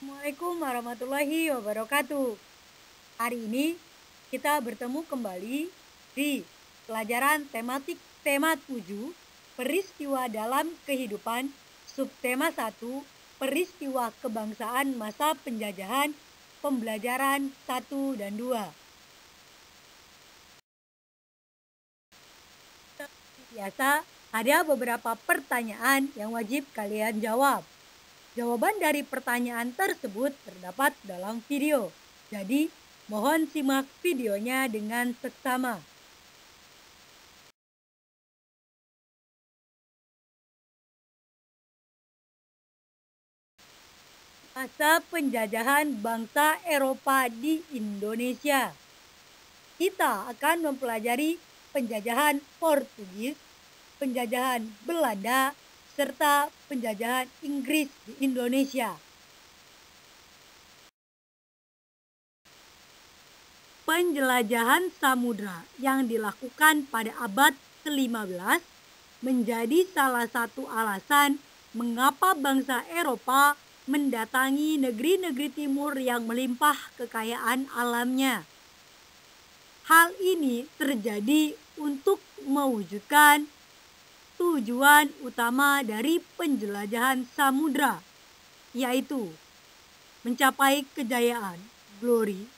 Assalamualaikum warahmatullahi wabarakatuh. Hari ini kita bertemu kembali di pelajaran tematik tema 7, peristiwa dalam kehidupan, subtema 1, peristiwa kebangsaan masa penjajahan, pembelajaran 1 dan 2. Biasa ada beberapa pertanyaan yang wajib kalian jawab. Jawaban dari pertanyaan tersebut terdapat dalam video. Jadi, mohon simak videonya dengan seksama. Masa penjajahan bangsa Eropa di Indonesia. Kita akan mempelajari penjajahan Portugis, penjajahan Belanda, serta penjajahan Inggris di Indonesia. Penjelajahan samudra yang dilakukan pada abad ke-15 menjadi salah satu alasan mengapa bangsa Eropa mendatangi negeri-negeri timur yang melimpah kekayaan alamnya. Hal ini terjadi untuk mewujudkan tujuan utama dari penjelajahan samudra, yaitu mencapai kejayaan, glory,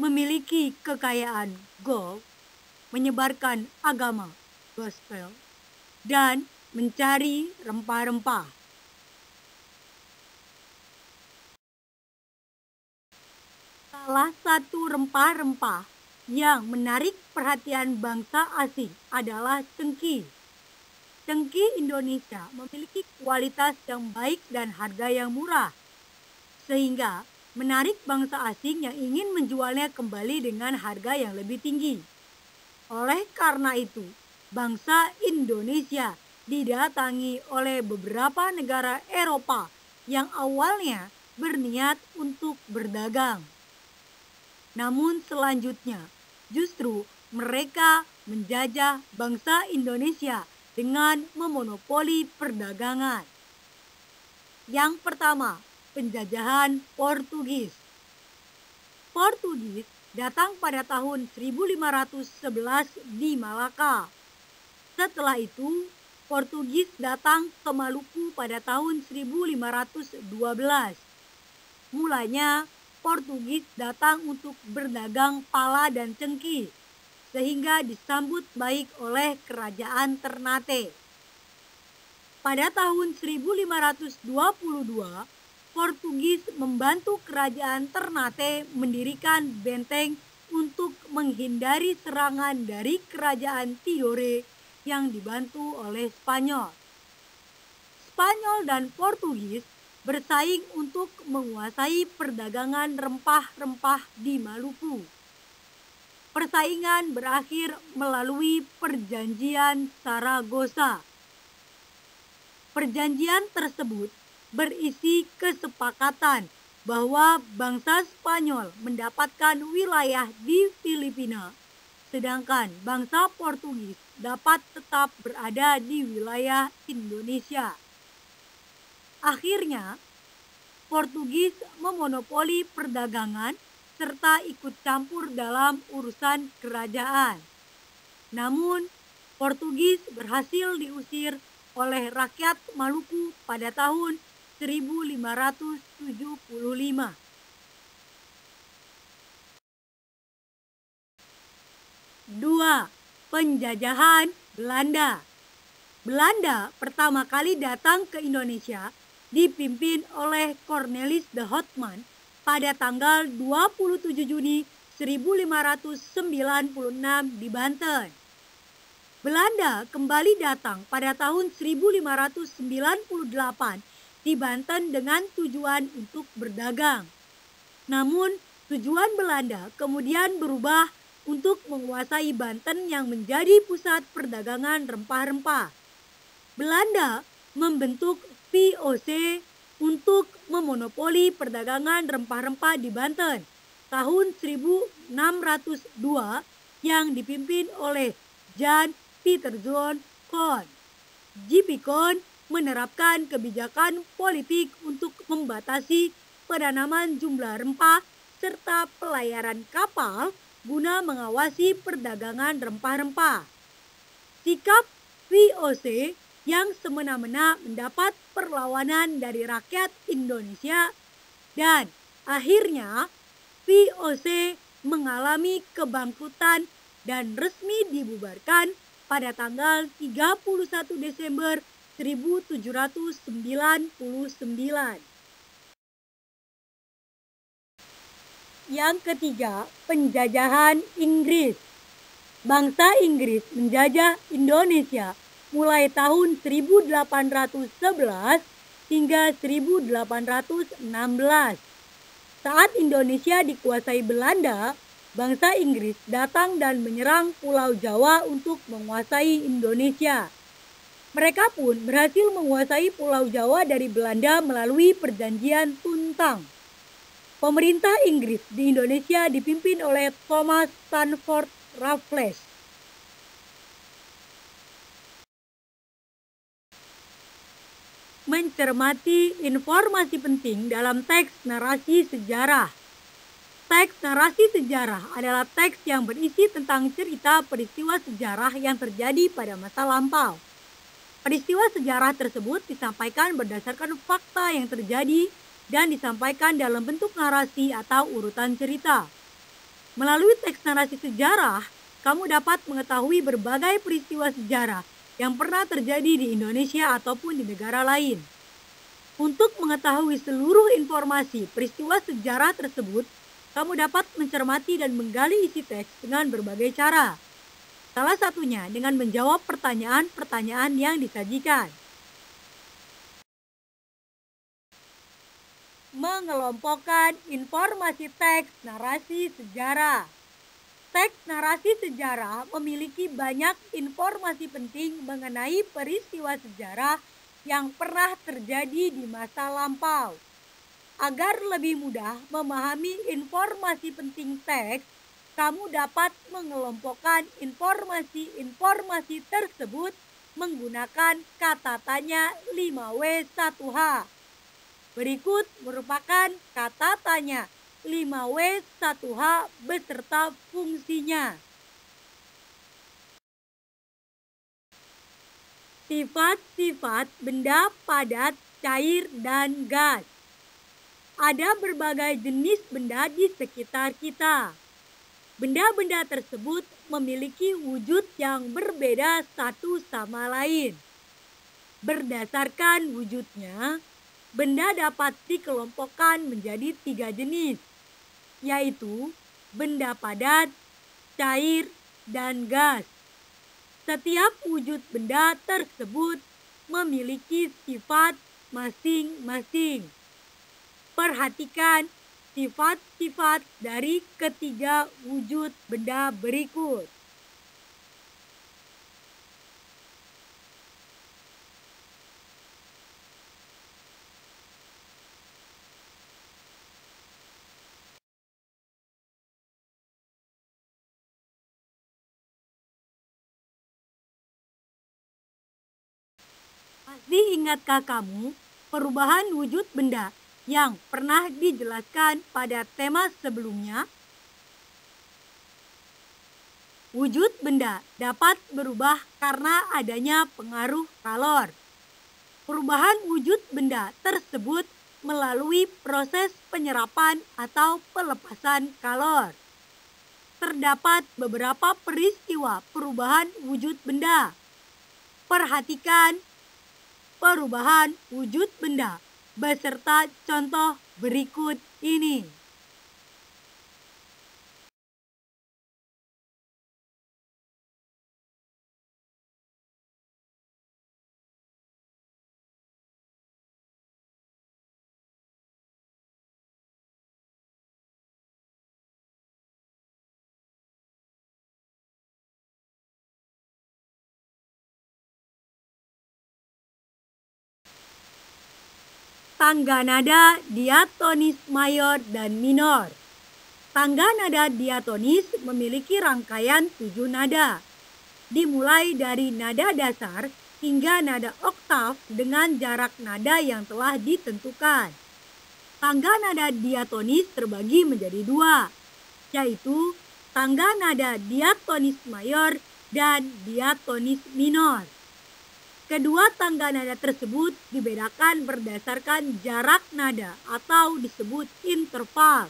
memiliki kekayaan, gold, menyebarkan agama, gospel, dan mencari rempah-rempah. Salah satu rempah-rempah yang menarik perhatian bangsa asing adalah cengkih. Cengkih Indonesia memiliki kualitas yang baik dan harga yang murah, sehingga menarik bangsa asing yang ingin menjualnya kembali dengan harga yang lebih tinggi. Oleh karena itu, bangsa Indonesia didatangi oleh beberapa negara Eropa yang awalnya berniat untuk berdagang. Namun selanjutnya, justru mereka menjajah bangsa Indonesia dengan memonopoli perdagangan. Yang pertama, penjajahan Portugis. Portugis datang pada tahun 1511 di Malaka. Setelah itu, Portugis datang ke Maluku pada tahun 1512. Mulanya, Portugis datang untuk berdagang pala dan cengkih, sehingga disambut baik oleh kerajaan Ternate. Pada tahun 1522, Portugis membantu kerajaan Ternate mendirikan benteng untuk menghindari serangan dari kerajaan Tidore yang dibantu oleh Spanyol. Spanyol dan Portugis bersaing untuk menguasai perdagangan rempah-rempah di Maluku. Persaingan berakhir melalui Perjanjian Saragossa. Perjanjian tersebut berisi kesepakatan bahwa bangsa Spanyol mendapatkan wilayah di Filipina, sedangkan bangsa Portugis dapat tetap berada di wilayah Indonesia. Akhirnya, Portugis memonopoli perdagangan serta ikut campur dalam urusan kerajaan. Namun, Portugis berhasil diusir oleh rakyat Maluku pada tahun 1575. Dua, penjajahan Belanda. Belanda pertama kali datang ke Indonesia dipimpin oleh Cornelis de Houtman pada tanggal 27 Juni 1596 di Banten. Belanda kembali datang pada tahun 1598 di Banten dengan tujuan untuk berdagang. Namun, tujuan Belanda kemudian berubah untuk menguasai Banten yang menjadi pusat perdagangan rempah-rempah. Belanda membentuk VOC untuk memonopoli perdagangan rempah-rempah di Banten tahun 1602 yang dipimpin oleh Jan Pieterszoon Koen. J.P. Koen menerapkan kebijakan politik untuk membatasi penanaman jumlah rempah, serta pelayaran kapal guna mengawasi perdagangan rempah-rempah. Sikap VOC yang semena-mena mendapat perlawanan dari rakyat Indonesia dan akhirnya VOC mengalami kebangkrutan dan resmi dibubarkan pada tanggal 31 Desember 1799. Yang ketiga, penjajahan Inggris. Bangsa Inggris menjajah Indonesia mulai tahun 1811 hingga 1816. Saat Indonesia dikuasai Belanda, bangsa Inggris datang dan menyerang Pulau Jawa untuk menguasai Indonesia. Mereka pun berhasil menguasai Pulau Jawa dari Belanda melalui Perjanjian Tuntang. Pemerintah Inggris di Indonesia dipimpin oleh Thomas Stamford Raffles. Mencermati informasi penting dalam teks narasi sejarah. Teks narasi sejarah adalah teks yang berisi tentang cerita peristiwa sejarah yang terjadi pada masa lampau. Peristiwa sejarah tersebut disampaikan berdasarkan fakta yang terjadi dan disampaikan dalam bentuk narasi atau urutan cerita. Melalui teks narasi sejarah, kamu dapat mengetahui berbagai peristiwa sejarah yang pernah terjadi di Indonesia ataupun di negara lain. Untuk mengetahui seluruh informasi peristiwa sejarah tersebut, kamu dapat mencermati dan menggali isi teks dengan berbagai cara. Salah satunya dengan menjawab pertanyaan-pertanyaan yang disajikan. Mengelompokkan informasi teks narasi sejarah. Teks narasi sejarah memiliki banyak informasi penting mengenai peristiwa sejarah yang pernah terjadi di masa lampau. Agar lebih mudah memahami informasi penting teks, kamu dapat mengelompokkan informasi-informasi tersebut menggunakan kata tanya 5W1H. Berikut merupakan kata tanya 5W1H beserta fungsinya. Sifat-sifat benda padat, cair, dan gas. Ada berbagai jenis benda di sekitar kita. Benda-benda tersebut memiliki wujud yang berbeda satu sama lain. Berdasarkan wujudnya, benda dapat dikelompokkan menjadi 3 jenis, yaitu benda padat, cair, dan gas. Setiap wujud benda tersebut memiliki sifat masing-masing. Perhatikan sifat-sifat dari ketiga wujud benda berikut. Masih ingatkah kamu perubahan wujud benda yang pernah dijelaskan pada tema sebelumnya? Wujud benda dapat berubah karena adanya pengaruh kalor. Perubahan wujud benda tersebut melalui proses penyerapan atau pelepasan kalor. Terdapat beberapa peristiwa perubahan wujud benda. Perhatikan perubahan wujud benda beserta contoh berikut ini. Tangga nada diatonis mayor dan minor. Tangga nada diatonis memiliki rangkaian 7 nada. Dimulai dari nada dasar hingga nada oktav dengan jarak nada yang telah ditentukan. tangga nada diatonis terbagi menjadi dua, yaitu tangga nada diatonis mayor dan diatonis minor. Kedua tangga nada tersebut dibedakan berdasarkan jarak nada atau disebut interval.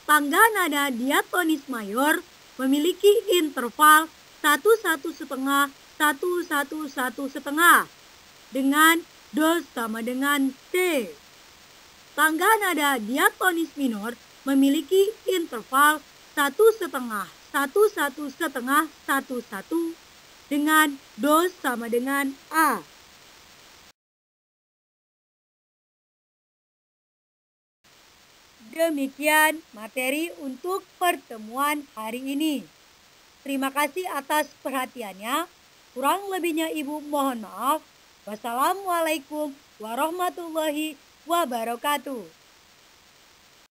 Tangga nada diatonis mayor memiliki interval 1,1,5 1,1,1,5 dengan do sama dengan C. Tangga nada diatonis minor memiliki interval 1,5 1,1,5 1,1 dengan do sama dengan A. Demikian materi untuk pertemuan hari ini. Terima kasih atas perhatiannya. Kurang lebihnya Ibu mohon maaf. Wassalamualaikum warahmatullahi wabarakatuh.